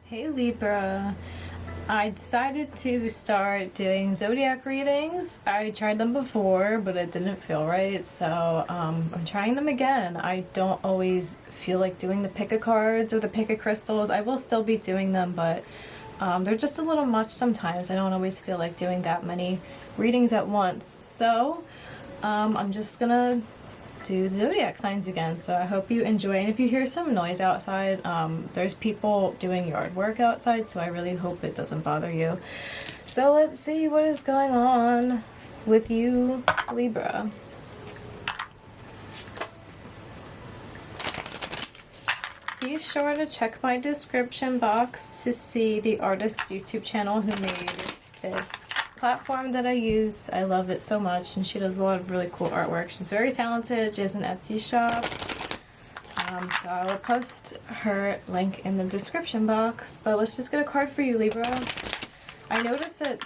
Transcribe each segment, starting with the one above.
Hey Libra, I decided to start doing zodiac readings. I tried them before, but it didn't feel right, so I'm trying them again. I don't always feel like doing the pick a cards or the pick a crystals. I will still be doing them, but they're just a little much sometimes. I don't always feel like doing that many readings at once. So I'm just gonna do the zodiac signs again, so I hope you enjoy. And if you hear some noise outside, there's people doing yard work outside, so I really hope it doesn't bother you. So let's see what is going on with you, Libra. Be sure to check my description box to see the artist YouTube channel who made this platform that I use. I love it so much, and she does a lot of really cool artwork. She's very talented. She has an Etsy shop, so I will post her link in the description box. But let's just get a card for you, Libra. I noticed that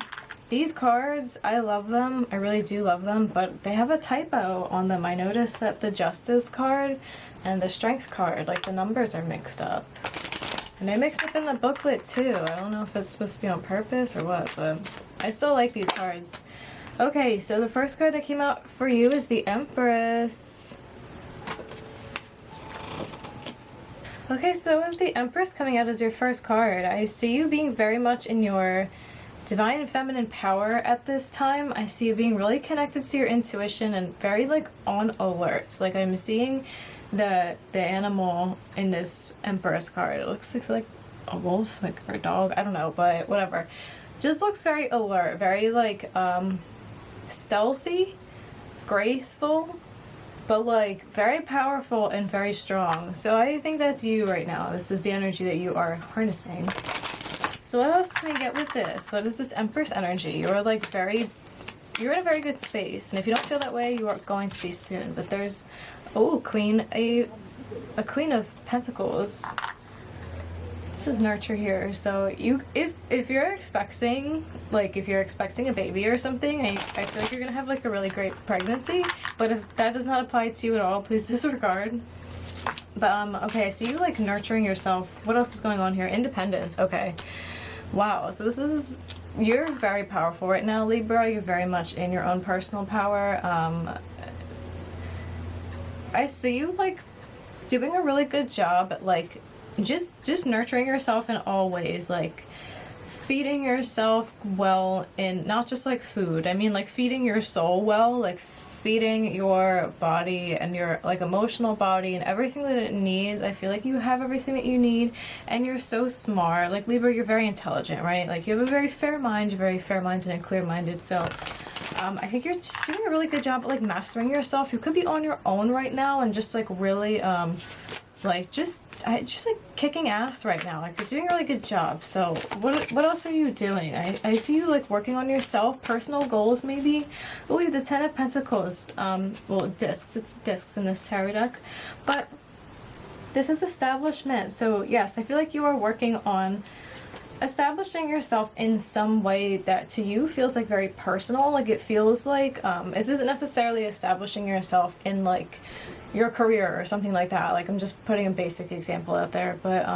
these cards, I love them, I really do love them, but they have a typo on them. I noticed that the Justice card and the Strength card, like the numbers are mixed up. And they mix up in the booklet too. I don't know if it's supposed to be on purpose or what, but I still like these cards. Okay, so the first card that came out for you is the Empress. Okay, so with the Empress coming out as your first card, I see you being very much in your divine feminine power at this time. I see you being really connected to your intuition and very like on alert. Like I'm seeing the animal in this Empress card. It looks like a wolf, like, or a dog, I don't know, but whatever. Just looks very alert, very like stealthy, graceful, but like very powerful and very strong. So I think that's you right now. This is the energy that you are harnessing. So what else can we get with this? What is this Empress energy? You're like you're in a very good space, and if you don't feel that way, you are going to be soon. But there's, oh, a Queen of Pentacles. This is nurture here. So if you're expecting, like if you're expecting a baby or something, I feel like you're gonna have like a really great pregnancy. But if that does not apply to you at all, please disregard. But okay, I see you like nurturing yourself. What else is going on here? Independence. Okay. Wow. So this is, you're very powerful right now, Libra. You're very much in your own personal power. I see you like doing a really good job at like just nurturing yourself in all ways, like feeding yourself well in not just like food. I mean like feeding your soul well, like feeding your body and your like emotional body and everything that it needs. I feel like you have everything that you need, and you're so smart. Like Libra, you're very intelligent, right? Like you have a very fair mind. You're very fair-minded and clear-minded. So I think you're just doing a really good job at like mastering yourself. You could be on your own right now and just like really like just like kicking ass right now. Like you're doing a really good job. So what else are you doing? I see you like working on yourself, personal goals maybe. Oh, we have the Ten of Pentacles. Well, discs. It's discs in this tarot deck, but this is establishment. So yes, I feel like you are working on establishing yourself in some way that to you feels like very personal. Like it feels like this isn't necessarily establishing yourself in like your career or something like that. Like I'm just putting a basic example out there, but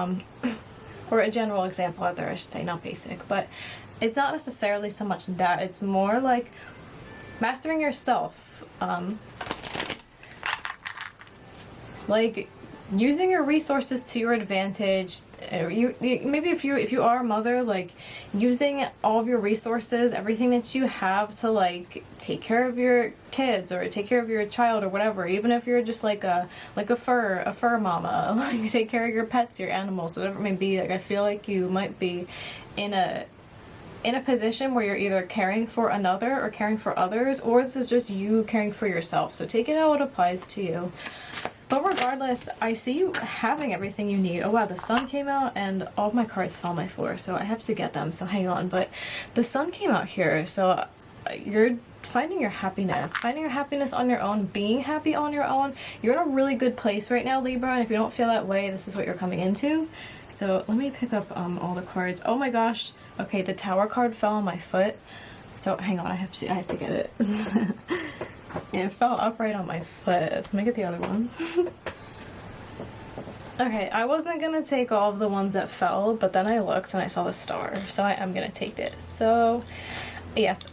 or a general example out there, I should say, not basic. But it's not necessarily so much that, it's more like mastering yourself, like using your resources to your advantage. Maybe if you are a mother, like using all of your resources, everything that you have to like take care of your kids or take care of your child or whatever. Even if you're just like a fur mama, like take care of your pets, your animals, whatever it may be. Like I feel like you might be in a position where you're either caring for another or caring for others, or this is just you caring for yourself. So take it how it applies to you. But regardless, I see you having everything you need. Oh wow, the sun came out and all of my cards fell on my floor, so I have to get them, so hang on. But the sun came out here, so you're finding your happiness on your own, being happy on your own. You're in a really good place right now, Libra, and if you don't feel that way, this is what you're coming into. So let me pick up all the cards. Oh my gosh. Okay, the Tower card fell on my foot. So hang on, I have to get it. It fell upright on my foot. So let me get the other ones. Okay, I wasn't gonna take all of the ones that fell, but then I looked and I saw the star, so I am gonna take this. So, yes,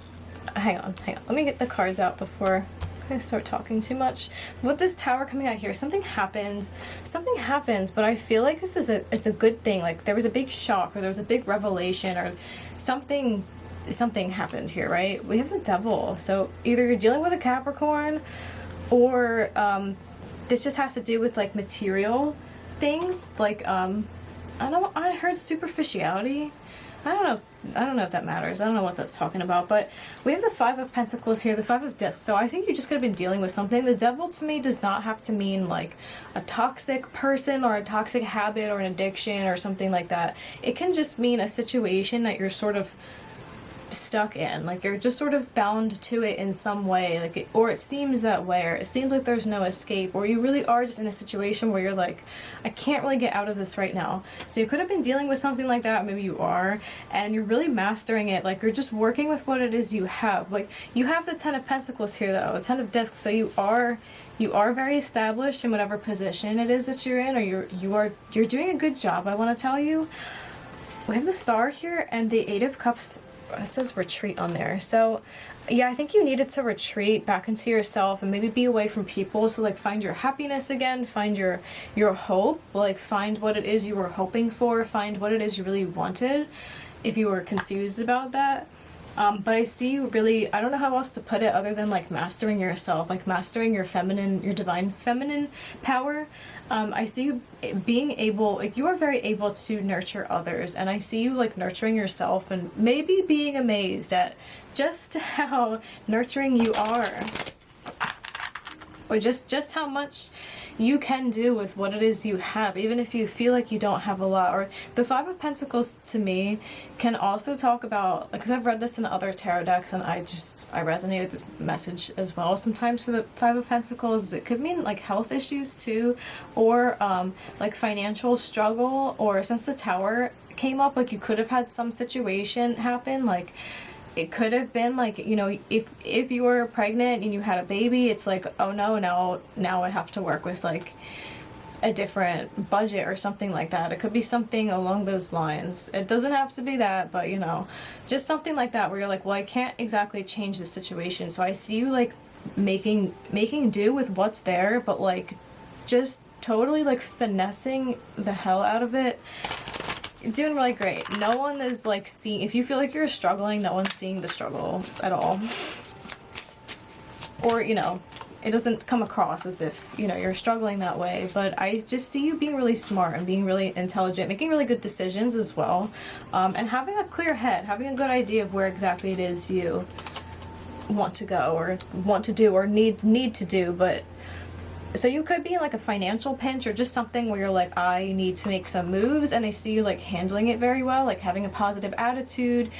hang on. Let me get the cards out before I start talking too much. With this tower coming out here, something happens, but I feel like this is it's a good thing. Like there was a big shock, or there was a big revelation, or something happened here, right? We have the Devil, so either you're dealing with a Capricorn, or this just has to do with like material things, like I heard superficiality. I don't know if that matters. I don't know what that's talking about, but we have the Five of Pentacles here, the Five of Discs. So I think you just could have been dealing with something. The Devil to me does not have to mean like a toxic person or a toxic habit or an addiction or something like that. It can just mean a situation that you're sort of stuck in, like you're just sort of bound to it in some way, like or it seems that way, or it seems like there's no escape, or you really are just in a situation where you're like, I can't really get out of this right now. So you could have been dealing with something like that, maybe you are, and you're really mastering it. Like you're just working with what it is you have. Like you have the Ten of Pentacles here though, the Ten of Discs, so you are very established in whatever position it is that you're in, or you're doing a good job, I want to tell you. We have the Star here and the Eight of Cups. It says retreat on there. So yeah, I think you needed to retreat back into yourself and maybe be away from people. So like find your happiness again, find your hope, like find what it is you were hoping for, find what it is you really wanted if you were confused about that. But I see you really, I don't know how else to put it other than like mastering yourself, like mastering your feminine, your divine feminine power. I see you being able, like you are very able to nurture others, and I see you like nurturing yourself and maybe being amazed at just how nurturing you are, or just how much you can do with what it is you have, even if you feel like you don't have a lot. Or the Five of Pentacles to me can also talk about, because I've read this in other tarot decks and I resonate with this message as well. Sometimes for the Five of Pentacles, it could mean like health issues too, or like financial struggle, or since the Tower came up, like you could have had some situation happen, like it could have been like, you know, if you were pregnant and you had a baby, it's like, oh no, now I have to work with like a different budget or something like that. It could be something along those lines. It doesn't have to be that, but you know, just something like that where you're like, well, I can't exactly change the situation. So I see you like making do with what's there, but like just totally like finessing the hell out of it. You're doing really great. No one is like seeing, if you feel like you're struggling, no one's seeing the struggle at all. Or, you know, it doesn't come across as if, you know, you're struggling that way. But I just see you being really smart and being really intelligent, making really good decisions as well. And having a clear head, having a good idea of where exactly it is you want to go or want to do or need to do. But so you could be in like a financial pinch or just something where you're like, I need to make some moves, and I see you like handling it very well, like having a positive attitude,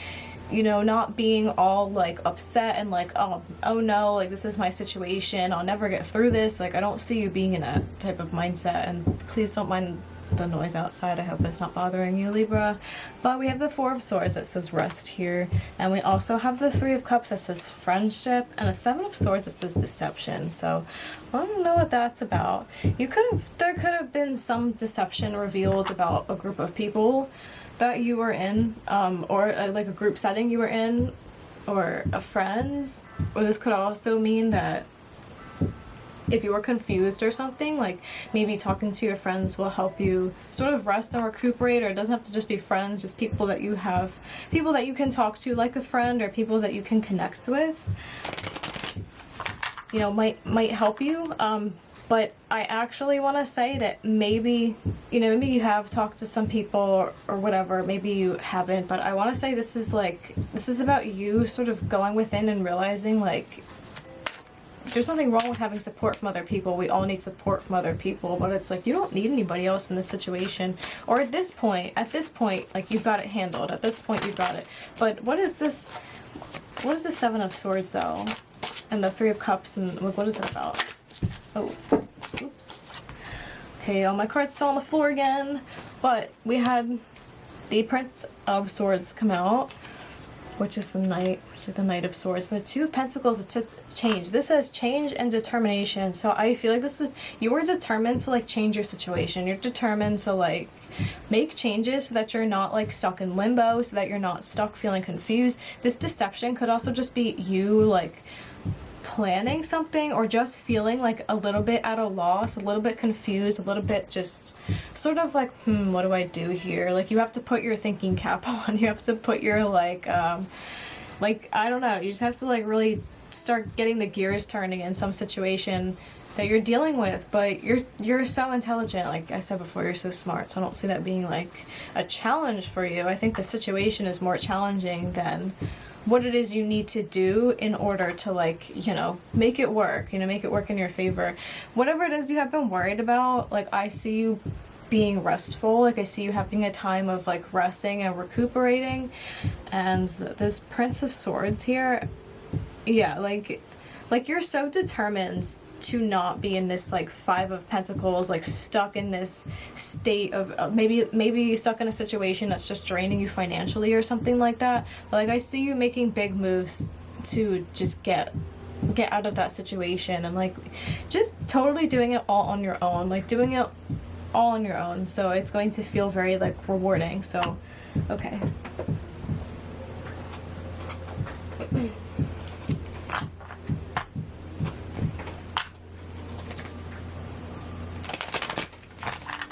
you know, not being all like upset and like, oh no, like this is my situation, I'll never get through this. Like I don't see you being in that type of mindset, and please don't mind the noise outside. I hope it's not bothering you, Libra. But we have the Four of Swords that says rest here, and we also have the Three of Cups that says friendship, and a Seven of Swords that says deception. So I don't know what that's about. There could have been some deception revealed about a group of people that you were in, or like a group setting you were in, or a friends. Or this could also mean that if you were confused or something, like maybe talking to your friends will help you sort of rest and recuperate. Or it doesn't have to just be friends, just people that you have, people that you can talk to like a friend, or people that you can connect with, you know, might help you. But I actually want to say that maybe, you know, maybe you have talked to some people or whatever, maybe you haven't, but I want to say this is about you sort of going within and realizing like there's nothing wrong with having support from other people. We all need support from other people, but it's like you don't need anybody else in this situation. Or at this point, like you've got it handled. At this point, you've got it. But what is this? What is the Seven of Swords though? And the Three of Cups, and like, what is that about? Oh, oops. Okay, all my cards fell on the floor again. But we had the Prince of Swords come out. which is the Knight, which is the Knight of Swords. And the Two of Pentacles, it's change. This says change and determination. So I feel like this is, you are determined to like change your situation. You're determined to like make changes so that you're not like stuck in limbo, so that you're not stuck feeling confused. This deception could also just be you like planning something, or just feeling like a little bit at a loss, a little bit confused, a little bit just sort of like, what do I do here? Like you have to put your thinking cap on. You have to put your like I don't know, you just have to like really start getting the gears turning in some situation that you're dealing with. But you're so intelligent, like I said before, you're so smart, so I don't see that being like a challenge for you. I think the situation is more challenging than what it is you need to do in order to like, you know, make it work, you know, make it work in your favor. Whatever it is you have been worried about, like I see you being restful, like I see you having a time of like resting and recuperating. And this Prince of Swords here, yeah, like you're so determined to not be in this like Five of Pentacles, like stuck in this state of maybe stuck in a situation that's just draining you financially or something like that. But like I see you making big moves to just get out of that situation, and like just totally doing it all on your own, like doing it all on your own. So it's going to feel very like rewarding. So okay.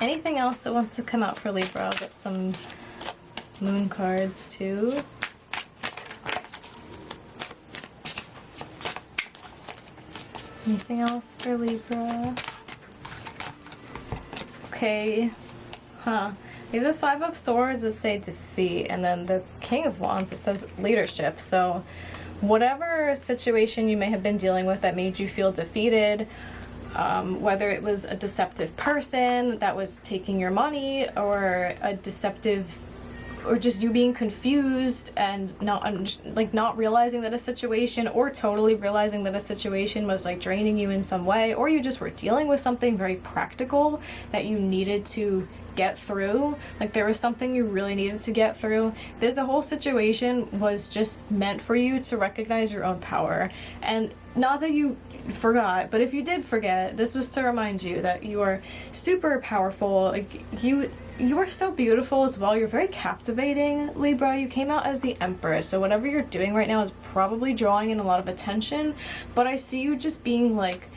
Anything else that wants to come out for Libra? I'll get some moon cards too. Anything else for Libra? Okay. Maybe the Five of Swords is say defeat, and then the King of Wands, it says leadership. So whatever situation you may have been dealing with that made you feel defeated, whether it was a deceptive person that was taking your money, or a deceptive, or just you being confused and not realizing that a situation, or totally realizing that a situation was like draining you in some way, or you just were dealing with something very practical that you needed to get through, like there was something you really needed to get through. The whole situation was just meant for you to recognize your own power. And not that you forgot, but if you did forget, this was to remind you that you are super powerful. Like you are so beautiful as well. You're very captivating, Libra. You came out as the Empress, so whatever you're doing right now is probably drawing in a lot of attention, but I see you just being like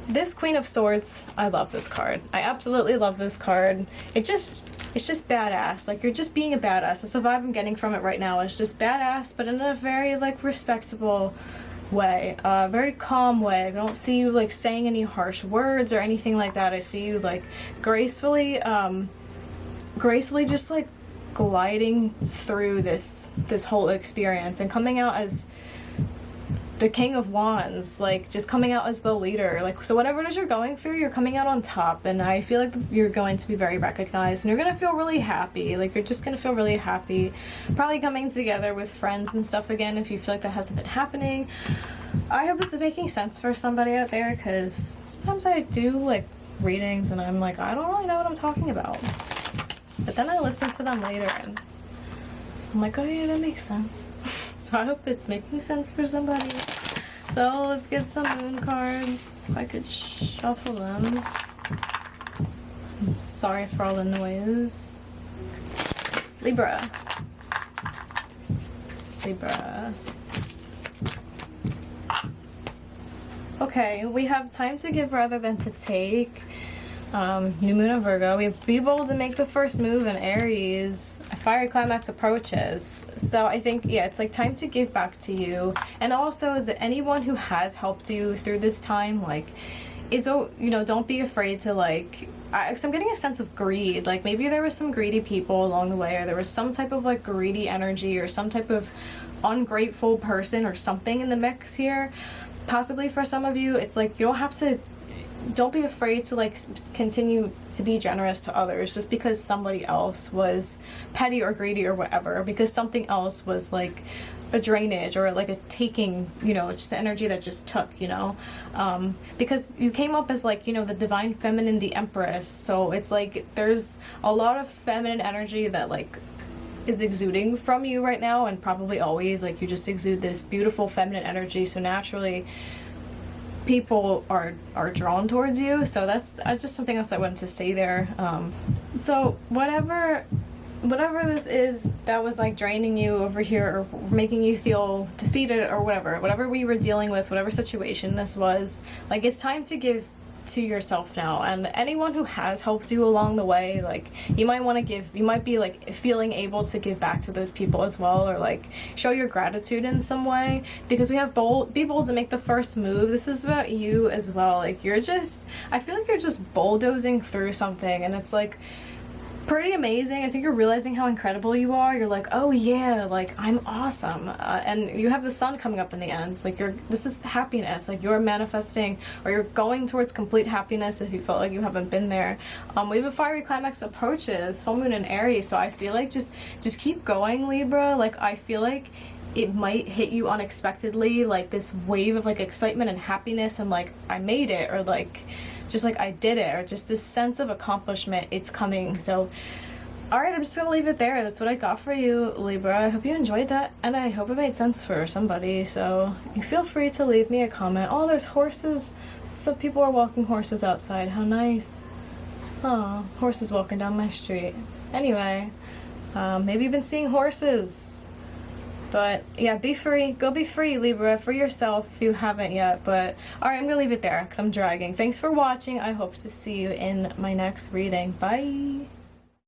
this Queen of Swords. I love this card. I absolutely love this card. It's just badass. Like you're just being a badass. That's the vibe I'm getting from it right now. It's just badass, but in a very like respectable way, very calm way. I don't see you like saying any harsh words or anything like that. I see you like gracefully just like gliding through this whole experience and coming out as the King of Wands, like just coming out as the leader. Like, so whatever it is you're going through, you're coming out on top, and I feel like you're going to be very recognized, and you're gonna feel really happy. Like you're just gonna feel really happy, probably coming together with friends and stuff again if you feel like that hasn't been happening. I hope this is making sense for somebody out there, because sometimes I do like readings and I'm like, I don't really know what I'm talking about, but then I listen to them later and I'm like, oh yeah, that makes sense. So I hope it's making sense for somebody. So let's get some moon cards. If I could shuffle them. I'm sorry for all the noise. Libra. Libra. Okay, we have time to give rather than to take. New moon in Virgo. We have be bold to make the first move in Aries. A fiery climax approaches. So I think, yeah, it's like time to give back to you. And also anyone who has helped you through this time, like, it's, you know, don't be afraid to like, because I'm getting a sense of greed. Like maybe there was some greedy people along the way, or there was some type of like greedy energy, or some type of ungrateful person or something in the mix here. Possibly for some of you, it's like you don't be afraid to like continue to be generous to others just because somebody else was petty or greedy or whatever, because something else was like a drainage or like a taking, you know, just the energy that just took, you know, because you came up as like, you know, the divine feminine, the Empress. So it's like there's a lot of feminine energy that like is exuding from you right now, and probably always. Like, you just exude this beautiful feminine energy, so naturally people are drawn towards you. So that's just something else I wanted to say there. So whatever this is that was like draining you over here or making you feel defeated or whatever we were dealing with, whatever situation this was, like, it's time to give to yourself now. And anyone who has helped you along the way, like, you might be like feeling able to give back to those people as well, or like show your gratitude in some way, because we have be bold to make the first move. This is about you as well. Like, I feel like you're just bulldozing through something, and it's like pretty amazing. I think you're realizing how incredible you are. You're like, oh yeah, like, I'm awesome. And you have the sun coming up in the ends. Like, this is happiness. Like, you're manifesting, or you're going towards complete happiness if you felt like you haven't been there. We have a fiery climax approaches, full moon in Aries. So I feel like just keep going, Libra. Like, I feel like it might hit you unexpectedly, like this wave of like excitement and happiness, and like, I made it, or like, just like, I did it, or just this sense of accomplishment. It's coming. So alright, I'm just gonna leave it there. That's what I got for you, Libra. I hope you enjoyed that, and I hope it made sense for somebody. So you feel free to leave me a comment. Oh, there's horses. Some people are walking horses outside. How nice. Oh, horses walking down my street. Anyway, maybe you've been seeing horses. But yeah, be free. Go be free, Libra, for yourself if you haven't yet. But alright, I'm gonna leave it there because I'm dragging. Thanks for watching. I hope to see you in my next reading. Bye.